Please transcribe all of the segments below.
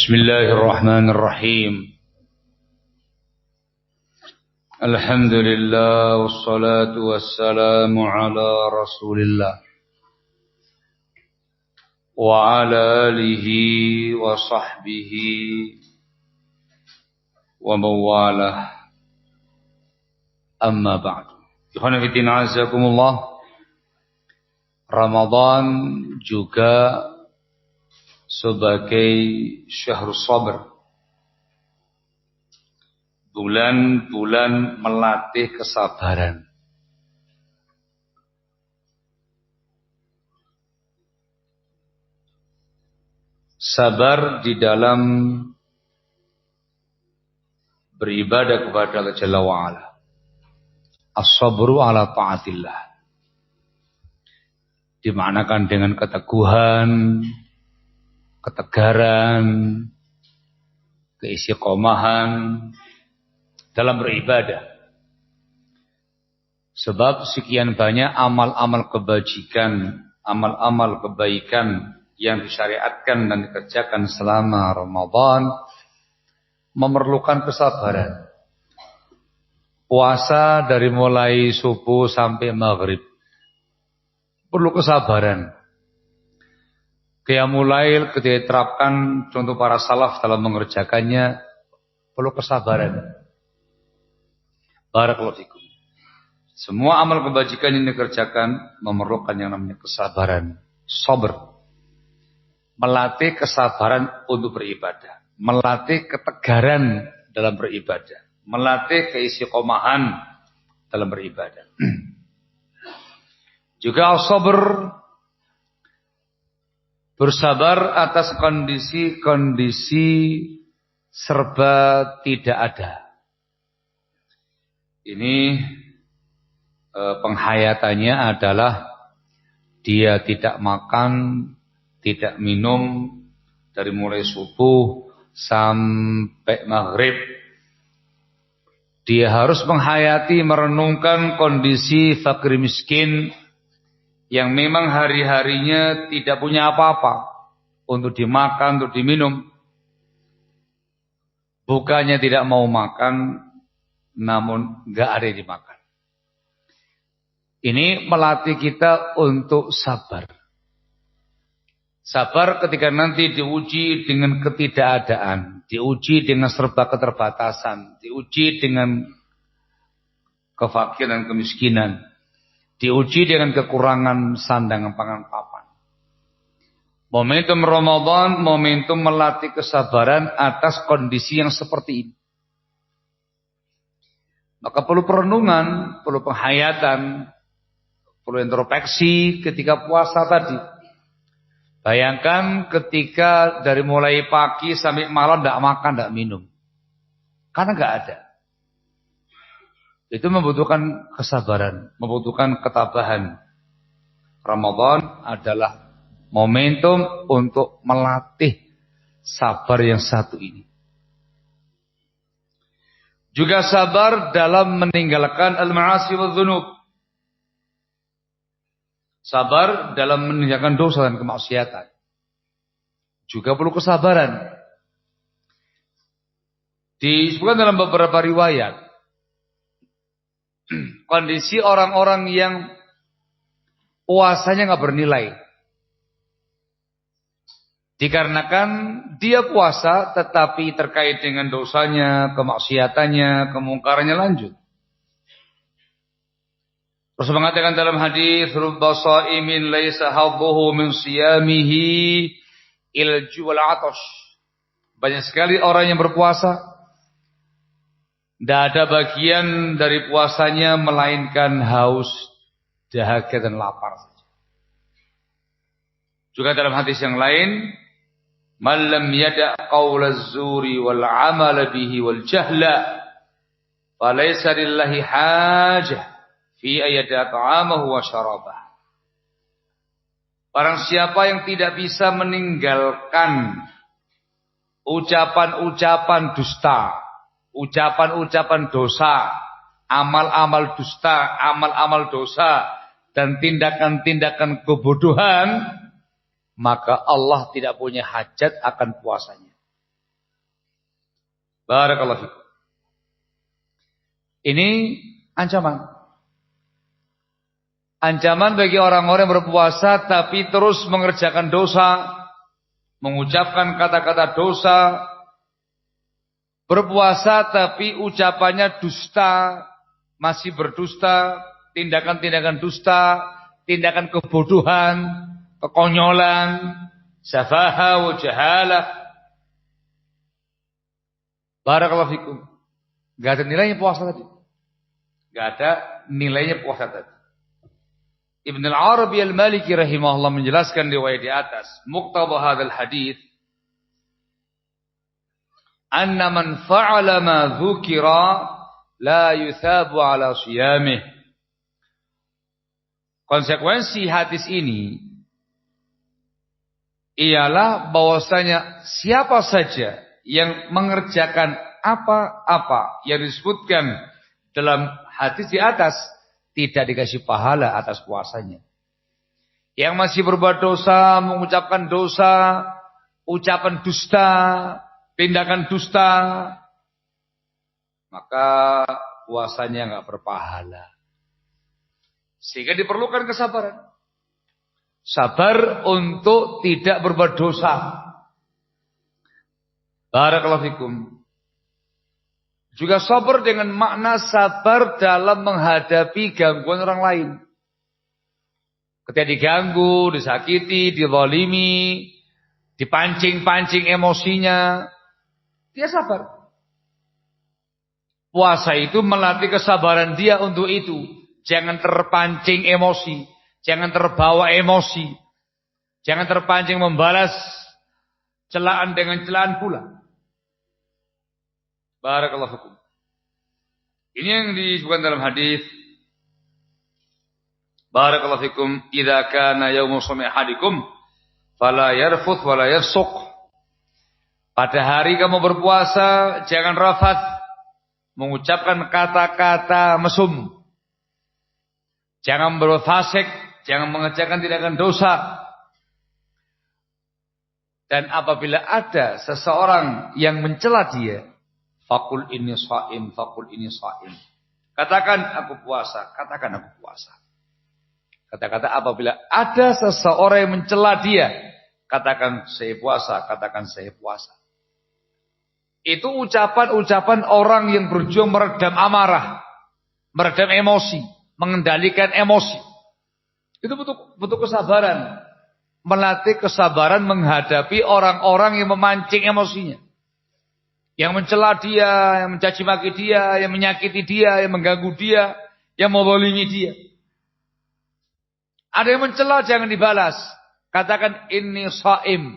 Bismillahirrahmanirrahim. Alhamdulillah wassalatu wassalamu ala Rasulillah wa ala alihi wa sahbihi wa mawalah. Amma ba'du. Ikhwan fillah azakumullah. Ramadan juga sebagai syahrus sabr, bulan-bulan melatih kesabaran. Sabar di dalam beribadah kepada Allah Jalla wa'ala. As-sabru ala ta'atillah, dimanakan dengan keteguhan, ketegaran, keistiqomahan dalam beribadah. Sebab sekian banyak amal-amal kebajikan, amal-amal kebaikan yang disyariatkan dan dikerjakan selama Ramadan memerlukan kesabaran. Puasa dari mulai subuh sampai maghrib perlu kesabaran. Qiyamul Lail ketika diterapkan contoh para salaf dalam mengerjakannya perlu kesabaran. Barakallahu fikum. Semua amal kebajikan yang dikerjakan memerlukan yang namanya kesabaran, sabar. Melatih kesabaran untuk beribadah, melatih ketegaran dalam beribadah, melatih keistiqomahan dalam beribadah. Juga as-sabr, bersabar atas kondisi-kondisi serba tidak ada. Ini penghayatannya adalah dia tidak makan, tidak minum dari mulai subuh sampai maghrib. Dia harus menghayati, merenungkan kondisi fakir miskin yang memang hari-harinya tidak punya apa-apa untuk dimakan, untuk diminum. Bukannya tidak mau makan, namun enggak ada yang dimakan. Ini melatih kita untuk sabar. Sabar ketika nanti diuji dengan ketidakadaan, diuji dengan serba keterbatasan, diuji dengan kefakiran dan kemiskinan, diuji dengan kekurangan sandangan pangan papan. Momentum Ramadan, momentum melatih kesabaran atas kondisi yang seperti ini. Maka perlu perenungan, perlu penghayatan, perlu introspeksi ketika puasa tadi. Bayangkan ketika dari mulai pagi sampai malam tidak makan, tidak minum. Karena nggak ada. Itu membutuhkan kesabaran, membutuhkan ketabahan. Ramadan adalah momentum untuk melatih sabar yang satu ini. Juga sabar dalam meninggalkan al-ma'asi wa dzunub. Sabar dalam meninggalkan dosa dan kemaksiatan. Juga perlu kesabaran. Disebutkan dalam beberapa riwayat, kondisi orang-orang yang puasanya nggak bernilai. Dikarenakan dia puasa tetapi terkait dengan dosanya, kemaksiatannya, kemungkarannya lanjut. Rasul mengatakan dalam hadis, "Rubba sha'imin laisa hadduhu min siyamihi ilal ju' wal 'atash." Banyak sekali orang yang berpuasa tidak ada bagian dari puasanya melainkan haus, dahaga dan lapar saja. Juga dalam hadis yang lain, "Man lam yada' qaulaz zuri wal 'amala bihi wal jahla, falaysa lillahi hajah fi ayyada ta'amahu wa syarabah." Barang siapa yang tidak bisa meninggalkan ucapan-ucapan dusta, ucapan-ucapan dosa, amal-amal dusta, amal-amal dosa, dan tindakan-tindakan kebodohan, maka Allah tidak punya hajat akan puasanya. Barakallahu fikum. Ini ancaman. Ancaman bagi orang-orang yang berpuasa tapi terus mengerjakan dosa, mengucapkan kata-kata dosa, berpuasa tapi ucapannya dusta, masih berdusta, tindakan-tindakan dusta, tindakan kebodohan, kekonyolan, safaha wa jahalah. Barakallahu fikum. Gak ada nilainya puasa tadi. Gak ada nilainya puasa tadi. Ibn al-Arabi al-Maliki rahimahullah menjelaskan riwayat di atas. Muqtadha hadzal hadits anna man fa'ala ma dzukira la yuthabu ala siyamih. Konsekuensi hadis ini ialah bahwasanya siapa saja yang mengerjakan apa-apa yang disebutkan dalam hadis di atas tidak dikasih pahala atas puasanya. Yang masih berbuat dosa, mengucapkan dosa, ucapan dusta, tindakan dusta, maka puasanya enggak berpahala. Sehingga diperlukan kesabaran. Sabar untuk tidak berbuat dosa. Barakallahu fikum. Juga sabar dengan makna sabar dalam menghadapi gangguan orang lain. Ketika diganggu, disakiti, dizalimi, dipancing-pancing emosinya, dia sabar. Puasa itu melatih kesabaran dia untuk itu. Jangan terpancing emosi, jangan terbawa emosi, jangan terpancing membalas celaan dengan celaan pula. Barakallahu fikum. Ini yang disebutkan dalam hadis. Barakallahu fikum, idza kana yaumu shaumi ahadikum fala yarfuth wala yafsuq. Pada hari kamu berpuasa jangan rafath, mengucapkan kata-kata mesum. Jangan berbuat fasik, jangan mengerjakan tindakan dosa. Dan apabila ada seseorang yang mencela dia, Fakul ini shaim, fakul ini shaim. Katakan aku puasa, katakan aku puasa. Kata-kata apabila ada seseorang yang mencela dia, katakan saya puasa, katakan saya puasa. Itu ucapan-ucapan orang yang berjuang meredam amarah, meredam emosi, mengendalikan emosi. Itu butuh kesabaran. Melatih kesabaran menghadapi orang-orang yang memancing emosinya. Yang mencela dia, yang mencaci maki dia, yang menyakiti dia, yang mengganggu dia, yang menzalimi dia. Ada yang mencela jangan dibalas. Katakan inni shaim.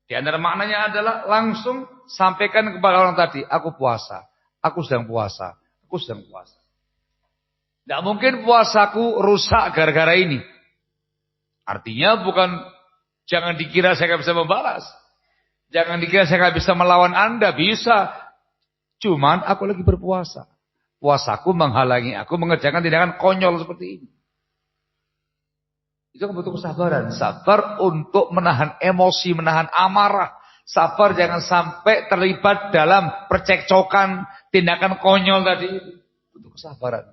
Di antara maknanya adalah langsung sampaikan kepada orang tadi, aku puasa, aku sedang puasa, aku sedang puasa. Tidak mungkin puasaku rusak gara-gara ini. Artinya bukan jangan dikira saya tidak bisa membalas. Jangan dikira saya nggak bisa melawan Anda, bisa. Cuman aku lagi berpuasa. Puasaku menghalangi aku mengerjakan tindakan konyol seperti ini. Itu butuh kesabaran. Sabar untuk menahan emosi, menahan amarah. Sabar jangan sampai terlibat dalam percekcokan tindakan konyol tadi. Butuh kesabaran.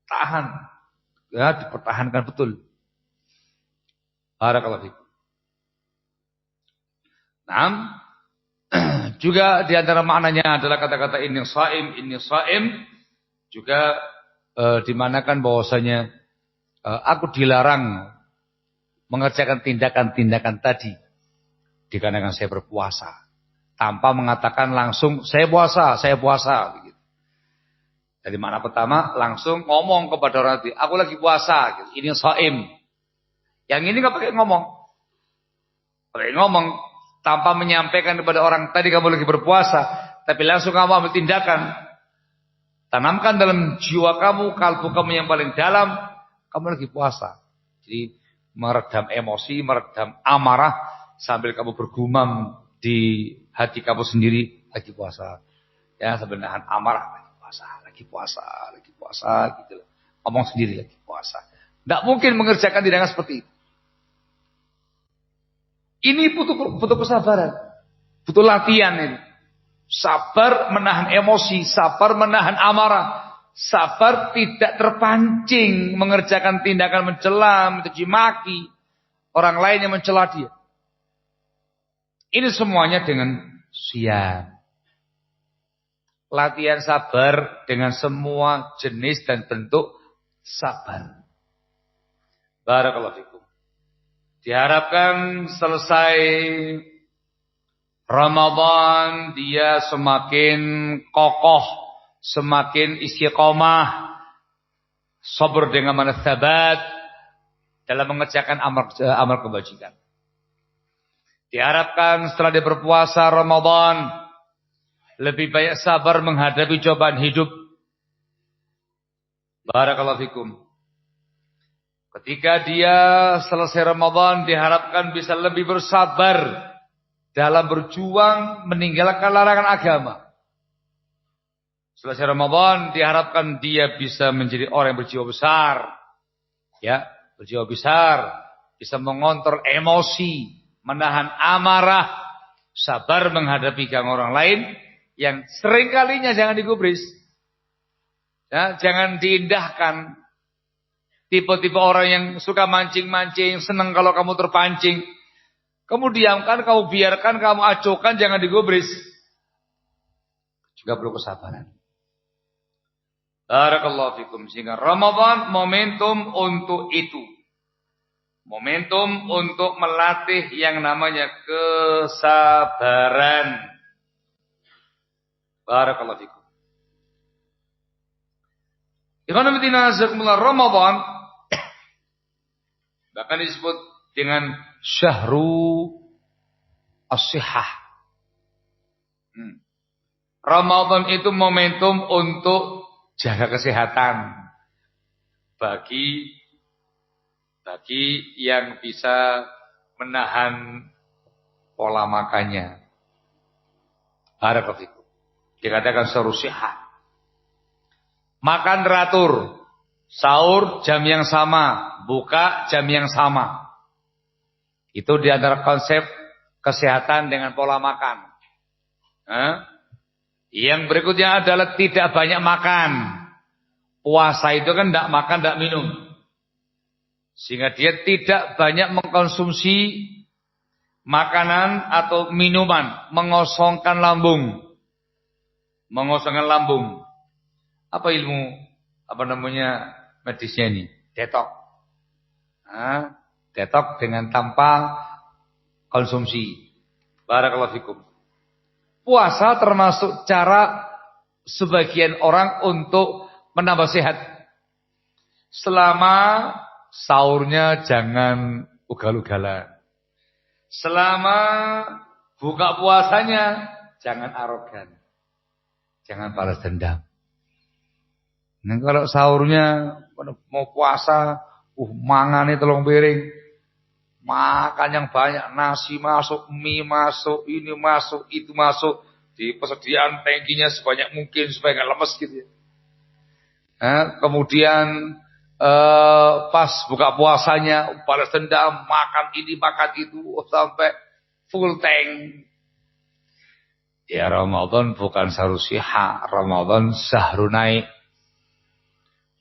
Tahan. Ya, dipertahankan betul. Barakallahu fikum. Nah, juga di antara maknanya adalah kata-kata inni shaim juga dimanakan bahwasanya aku dilarang mengerjakan tindakan-tindakan tadi dikarenakan saya berpuasa tanpa mengatakan langsung saya puasa begitu. Jadi makna pertama langsung ngomong kepada orang tadi, aku lagi puasa gitu. Ini shaim. Yang ini enggak pakai ngomong. Pakai ngomong tanpa menyampaikan kepada orang tadi kamu lagi berpuasa, tapi langsung kamu ambil tindakan. Tanamkan dalam jiwa kamu, kalbu kamu yang paling dalam, kamu lagi puasa. Jadi meredam emosi, meredam amarah sambil kamu bergumam di hati kamu sendiri lagi puasa. Ya, sambil nahan amarah lagi puasa gitu. Ngomong sendiri lagi puasa. Tidak mungkin mengerjakan tindakan seperti itu. Ini butuh kesabaran. Butuh latihan ini. Sabar menahan emosi, sabar menahan amarah, sabar tidak terpancing mengerjakan tindakan mencela, mencaci maki orang lain yang mencela dia. Ini semuanya dengan siap. Latihan sabar dengan semua jenis dan bentuk sabar. Barakallahu fikum. Diharapkan selesai Ramadan dia semakin kokoh, semakin istiqomah, sabar dengan sabat dalam mengerjakan amal kebajikan. Diharapkan setelah dia berpuasa Ramadan lebih banyak sabar menghadapi cobaan hidup. Barakallahu fikum. Ketika dia selesai Ramadan diharapkan bisa lebih bersabar dalam berjuang meninggalkan larangan agama. Selesai Ramadan diharapkan dia bisa menjadi orang yang berjiwa besar. Ya, berjiwa besar, bisa mengontrol emosi, menahan amarah, sabar menghadapi gangguan orang lain yang seringkalinya jangan digubris. Ya, jangan diindahkan. Tipe-tipe orang yang suka mancing-mancing, senang kalau kamu terpancing. Kamu diamkan, kamu biarkan, kamu acuhkan, jangan digubris. Juga perlu kesabaran. Barakallahu fikum. Sehingga Ramadan momentum untuk itu. Momentum untuk melatih yang namanya kesabaran. Barakallahu fikum. Ikhwan fillah azakumullah, Ramadan bahkan disebut dengan syahru as-sihah. Ramadan itu momentum untuk jaga kesehatan bagi yang bisa menahan pola makannya. Barakallahu fikum. Dikatakan syahru sihah. Makan teratur, sahur jam yang sama, buka jam yang sama. Itu di antara konsep kesehatan dengan pola makan. Yang berikutnya adalah tidak banyak makan. Puasa itu kan tidak makan, tidak minum. Sehingga dia tidak banyak mengkonsumsi makanan atau minuman, mengosongkan lambung. Mengosongkan lambung. Apa ilmu, medisnya ini? Detok. Detok dengan tanpa konsumsi. Barakallahu fikum. Puasa termasuk cara sebagian orang untuk menambah sehat. Selama sahurnya jangan ugal-ugalan. Selama buka puasanya jangan arogan. Jangan balas dendam. Nah, kalau sahurnya mau puasa, mangane telung piring, makan yang banyak, nasi masuk, mie masuk, ini masuk, itu masuk, di persediaan tangkinya sebanyak mungkin supaya nggak lemes gitu ya. Nah, kemudian pas buka puasanya balas dendam, makan ini makan itu sampai full tank. Ya Ramadan bukan sahur sihah, Ramadan sahur naik.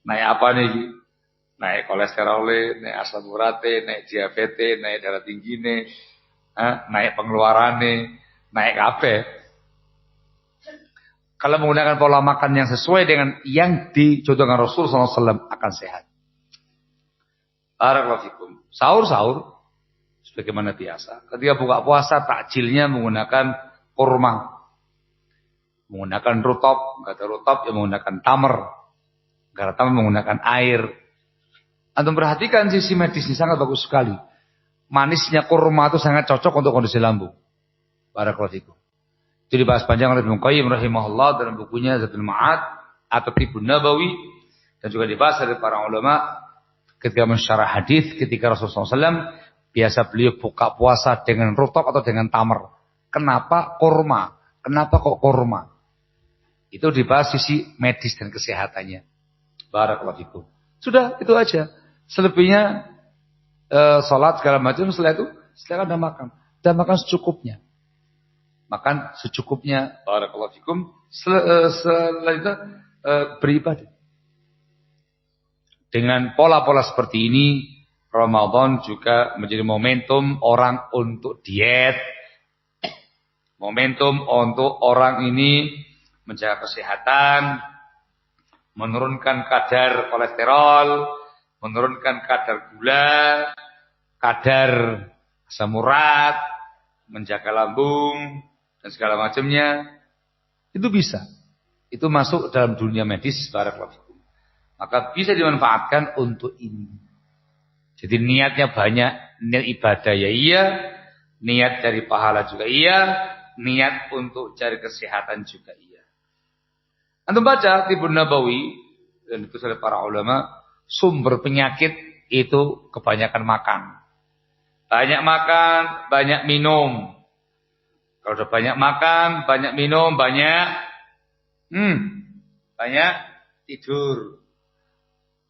Naik apa nih? Naik kolesterol, naik asam urat, naik diabetes, naik darah tinggi, naik pengeluaran, naik apa? Kalau menggunakan pola makan yang sesuai dengan yang dicontohkan Rasulullah SAW akan sehat. Barakallahu fikum. Sahur sebagaimana biasa. Ketika buka puasa takjilnya menggunakan kurma, menggunakan rutop, enggak ada rutop ya menggunakan tamar. Karena menggunakan air. Antum perhatikan sisi medisnya sangat bagus sekali. Manisnya kurma itu sangat cocok untuk kondisi lambung. Barakallahu fikum. Itu dibahas panjang oleh Ibnu Qayyim rahimahullah dalam bukunya Zadul Ma'ad atau Tibbun Nabawi, dan juga dibahas oleh para ulama ketika mensyarah hadis ketika Rasulullah SAW biasa beliau buka puasa dengan rutop atau dengan tamar. Kenapa kurma? Kenapa kok kurma? Itu dibahas sisi medis dan kesehatannya. Barakallahu fikum. Sudah itu aja. Selebihnya sholat segala macam, setelah itu silakan anda makan. Dan makan secukupnya. makan secukupnya. Barakallahu fikum. Setelah itu beribadah. Dengan pola-pola seperti ini, Ramadan juga menjadi momentum orang untuk diet. Momentum untuk orang ini menjaga kesehatan, menurunkan kadar kolesterol, menurunkan kadar gula, kadar asam urat, menjaga lambung, dan segala macamnya. Itu bisa. Itu masuk dalam dunia medis, barakallahu fikum. Maka bisa dimanfaatkan untuk ini. Jadi niatnya banyak, niat ibadah ya iya, niat dari pahala juga iya, niat untuk cari kesehatan juga iya. Antum baca Tibbun Nabawi dan itu oleh para ulama, sumber penyakit itu kebanyakan makan. Banyak makan, banyak minum. Kalau udah banyak makan, banyak minum, banyak tidur.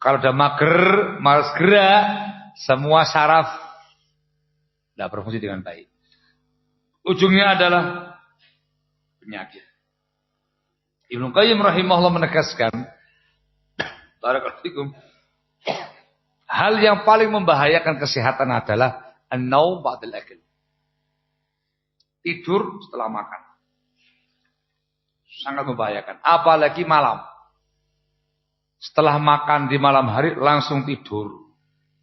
Kalau udah mager, malas gerak, semua saraf tidak berfungsi dengan baik. Ujungnya adalah penyakit. Ibnu Qayyim rahimahullah menegaskan, barakallahu fikum, hal yang paling membahayakan kesehatan adalah an-naum ba'dal akil. Tidur setelah makan. Sangat membahayakan. Apalagi malam. Setelah makan di malam hari langsung tidur.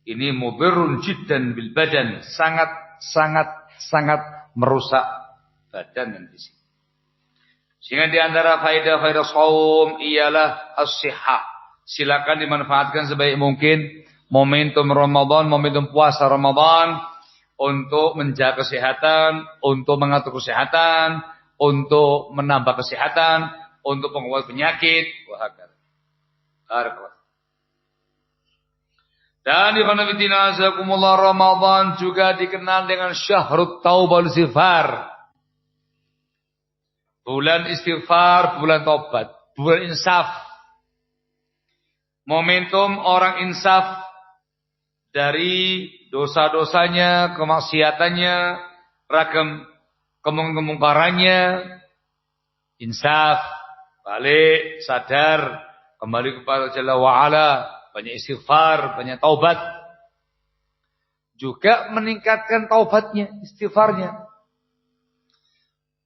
Ini mudhirrun jiddan bil badan. Sangat merusak badan dan fisik. Sehingga di antara faedah-faedah shaum ialah as-sihah. Silakan dimanfaatkan sebaik mungkin momentum Ramadan, momentum puasa Ramadan untuk menjaga kesehatan, untuk mengatur kesehatan, untuk menambah kesehatan, untuk pengobat penyakit, dan ikhwanafiddina azakumullah, Ramadan juga dikenal dengan syahrut taubah wal istighfar. Bulan istighfar, bulan taubat, bulan insaf. Momentum orang insaf dari dosa-dosanya, kemaksiatannya, ragam kemungkarannya, insaf, balik, sadar, kembali kepada Jalla wa'ala, banyak istighfar, banyak taubat. Juga meningkatkan taubatnya, istighfarnya.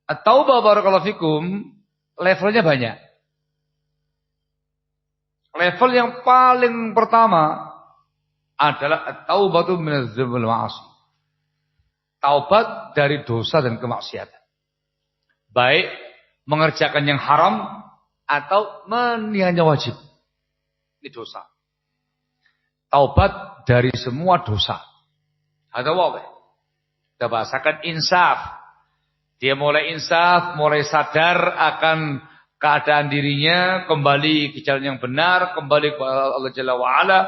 At-taubah barakallahu fikum, levelnya banyak. Level yang paling pertama adalah at-taubatu minadz-dzunub wal ma'asi. Taubat dari dosa dan kemaksiatan. Baik mengerjakan yang haram atau meninggalkan wajib. Ini dosa. Taubat dari semua dosa. Ada apa? Kita bahasakan insaf. Dia mulai insaf, mulai sadar akan keadaan dirinya, kembali ke jalan yang benar, kembali kepada Allah Jalla wa'ala.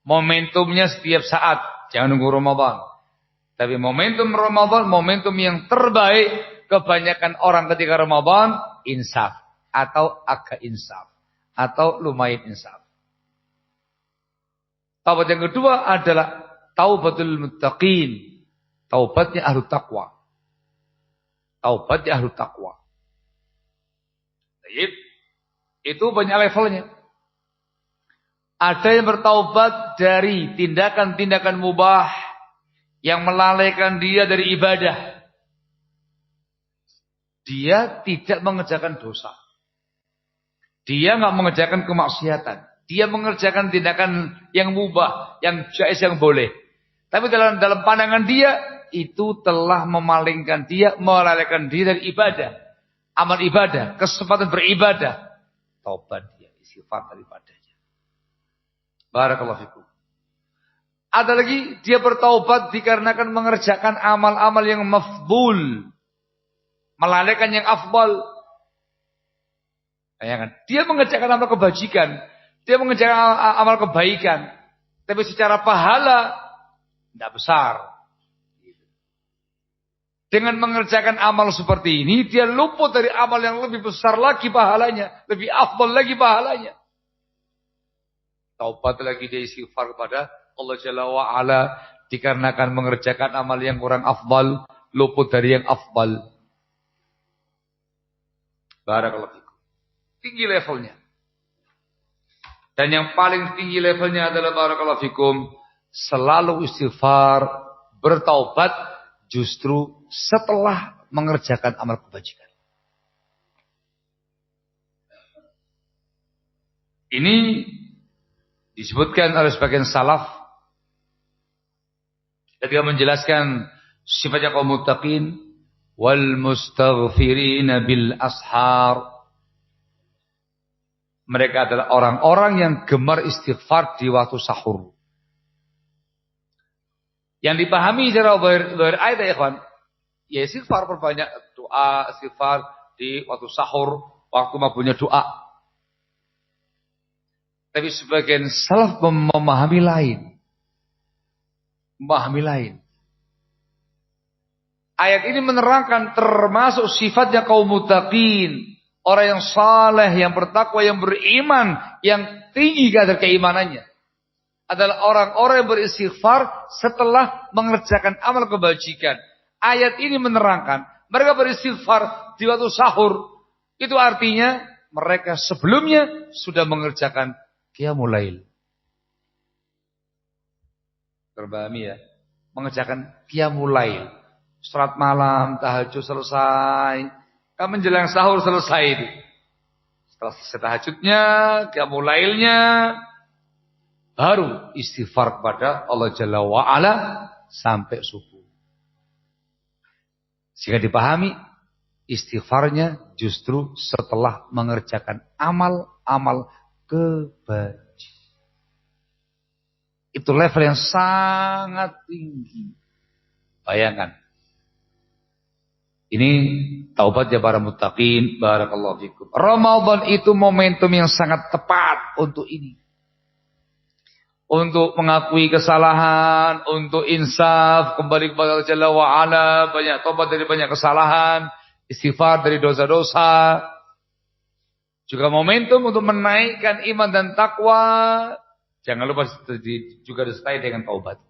Momentumnya setiap saat, jangan nunggu Ramadan. Tapi momentum Ramadan, momentum yang terbaik, kebanyakan orang ketika Ramadan, insaf. Atau agak insaf. Atau lumayan insaf. Taubat yang kedua adalah taubatul muttaqin. Taubatnya ahlu taqwa. Taubatnya ahlu taqwa. Itu banyak levelnya. Ada yang bertaubat dari tindakan-tindakan mubah yang melalaikan dia dari ibadah. Dia tidak mengerjakan dosa. Dia enggak mengerjakan kemaksiatan. Dia mengerjakan tindakan yang mubah, yang jaiz, yang boleh. Tapi dalam pandangan dia, itu telah memalingkan dia, melalaikan dia dari ibadah. Amal ibadah, kesempatan beribadah. Taubat dia, istighfar daripadanya. Barakallahu fikum. Ada lagi, dia bertaubat dikarenakan mengerjakan amal-amal yang mafdul. Melalaikan yang afdal. Bayangkan, dia mengerjakan amal kebajikan. Dia mengerjakan amal kebaikan. Tapi secara pahala, tidak besar. Dengan mengerjakan amal seperti ini, dia luput dari amal yang lebih besar lagi pahalanya. Lebih afdal lagi pahalanya. Taubat lagi dia istighfar kepada Allah Jalla wa'ala. Dikarenakan mengerjakan amal yang kurang afdal, luput dari yang afdal. Barakallahu fikum. Tinggi levelnya. Dan yang paling tinggi levelnya adalah barakallahu fikum, selalu istighfar, bertaubat justru setelah mengerjakan amal kebajikan. Ini disebutkan oleh sebagian salaf ketika menjelaskan sifatnya kaum muttaqin, wal mustaghfirina bil ashar. Mereka adalah orang-orang yang gemar istighfar di waktu sahur. Yang dipahami secara ayat ya ikhwan, ya istighfar, perbanyak doa istighfar di waktu sahur, waktu mabuknya doa. Tapi sebagian salaf memahami lain. Memahami lain. Ayat ini menerangkan termasuk sifatnya kaum muttaqin, orang yang saleh, yang bertakwa, yang beriman, yang tinggi kadar keimanannya, adalah orang-orang yang beristighfar setelah mengerjakan amal kebajikan. Ayat ini menerangkan mereka beristighfar di waktu sahur. Itu artinya mereka sebelumnya sudah mengerjakan qiyamul lail. Terbahami ya? Mengerjakan qiyamul lail. Salat malam, tahajud selesai. Kan menjelang sahur selesai itu. Setelah selesai tahajudnya, qiyamul lailnya, baru istighfar kepada Allah Jalla wa'ala sampai subuh. Sehingga dipahami, istighfarnya justru setelah mengerjakan amal-amal kebajikan. Itu level yang sangat tinggi. Bayangkan. Ini taubatnya para muttaqin. Barakallahu fikum. Ramadan itu momentum yang sangat tepat untuk ini. Untuk mengakui kesalahan, untuk insaf, kembali kepada Allah Jalla wa'ala, banyak taubat dari banyak kesalahan, istighfar dari dosa-dosa. Juga momentum untuk menaikkan iman dan takwa. Jangan lupa juga disertai dengan taubat.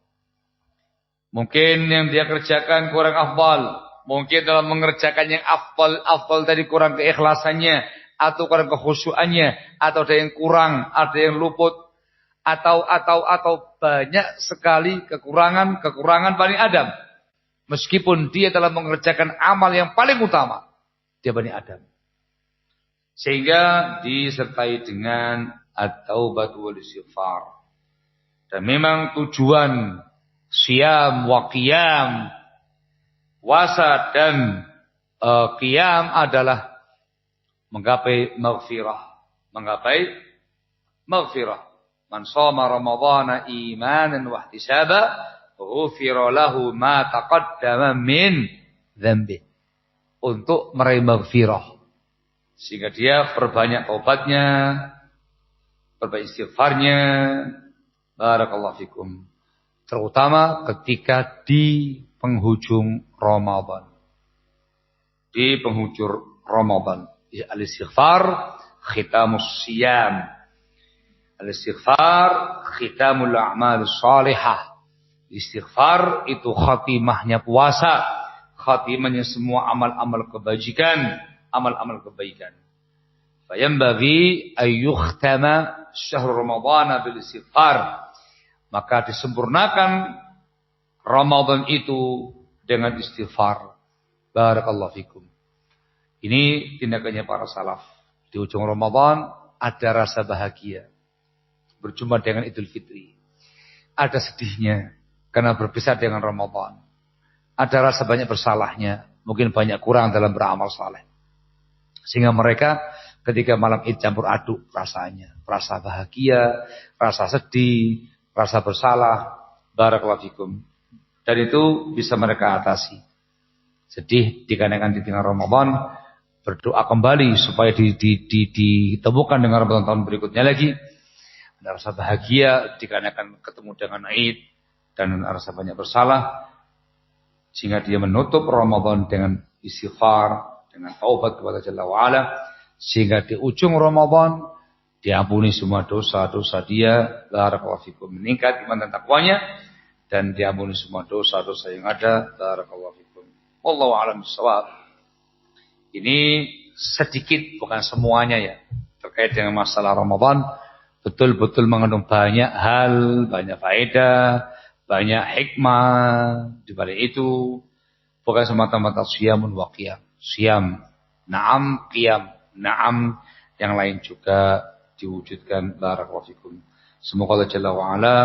Mungkin yang dia kerjakan kurang afdal. Mungkin dalam mengerjakan yang afdal tadi kurang keikhlasannya. Atau kurang kekhusyuannya. Atau ada yang kurang, ada yang luput. Atau banyak sekali kekurangan Bani Adam. Meskipun dia dalam mengerjakan amal yang paling utama. Dia Bani Adam. Sehingga disertai dengan at-taubat wal istighfar. Dan memang tujuan siyam wa qiyam, puasa dan qiyam adalah menggapai maghfirah. Man shoma ramadhana imanan wa ihtisaba, ghufira lahu ma taqaddama min dzambi. Untuk meraih maghfirah. Sehingga dia perbanyak taubatnya, perbanyak istighfarnya. Barakallahu fikum. Terutama ketika di penghujung Ramadan. Di penghujung Ramadan. Al-istighfar khitamus siyam. Al-istighfar khitamul a'mal salihah. Istighfar itu khatimahnya puasa. Khatimahnya semua amal-amal kebajikan. Amal-amal kebaikan. Fayambaghi ayyukhtama syahr Ramadhan bil istighfar. Maka disempurnakan Ramadan itu dengan istighfar. Barakallahu fikum. Ini tindakannya para salaf. Di ujung Ramadan ada rasa bahagia. Berjumpa dengan Idul Fitri. Ada sedihnya karena berpisah dengan Ramadan. Ada rasa banyak bersalahnya. Mungkin banyak kurang dalam beramal saleh. Sehingga mereka ketika malam Id campur aduk rasanya. Rasa bahagia, rasa sedih, rasa bersalah. Barakallahu fikum. Dan itu bisa mereka atasi. Sedih dikarenakan di tengah Ramadan. Berdoa kembali supaya ditemukan dengan Ramadan tahun berikutnya lagi. Ada rasa bahagia dikarenakan ketemu dengan Id. Dan rasa banyak bersalah. Sehingga dia menutup Ramadan dengan istighfar. Dengan taubat kepada Jalla wa'ala. Sehingga di ujung Ramadan diampuni semua dosa-dosa dia. Barakallahu fikum. Meningkat iman dan takwanya. Dan diampuni semua dosa-dosa yang ada. Barakallahu fikum. Wallahu a'lam bishawab. Ini sedikit, bukan semuanya ya, terkait dengan masalah Ramadan, betul-betul mengandung banyak hal, banyak faedah, banyak hikmah di balik itu. Bukan semata-mata siyamun wa qiyam. Siyam, na'am, qiyam, na'am, yang lain juga diwujudkan. Barakallahu fikum. Semoga Allah Jalla wa'ala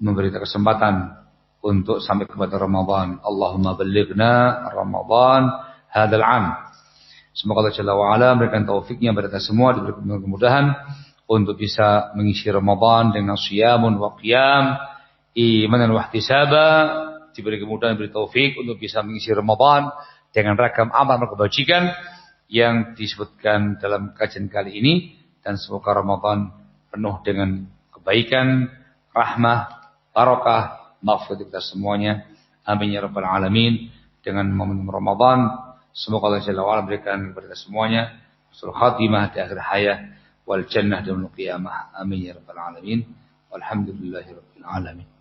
memberi kesempatan untuk sampai kepada Ramadan. Allahumma balighna Ramadan hadal am. Semoga Allah Jalla wa'ala memberikan taufiknya kepada kita semua, diberikan kemudahan untuk bisa mengisi Ramadan dengan siyamun wa qiyam, imanan wa ihtisaba, diberi kemudahan, diberi taufik untuk bisa mengisi Ramadan dengan ragam amal kebajikan yang disebutkan dalam kajian kali ini, dan semoga Ramadan penuh dengan kebaikan, rahmah, barakah, maghfirah kita semuanya. Amin ya rabbal alamin. Dengan momen Ramadan, semoga Allah Jalla wa'ala berikan kepada kita semuanya husnul khatimah di akhir hayat, wal jannah dan qiyamah. Amin ya rabbal alamin. Walhamdulillahi rabbil alamin.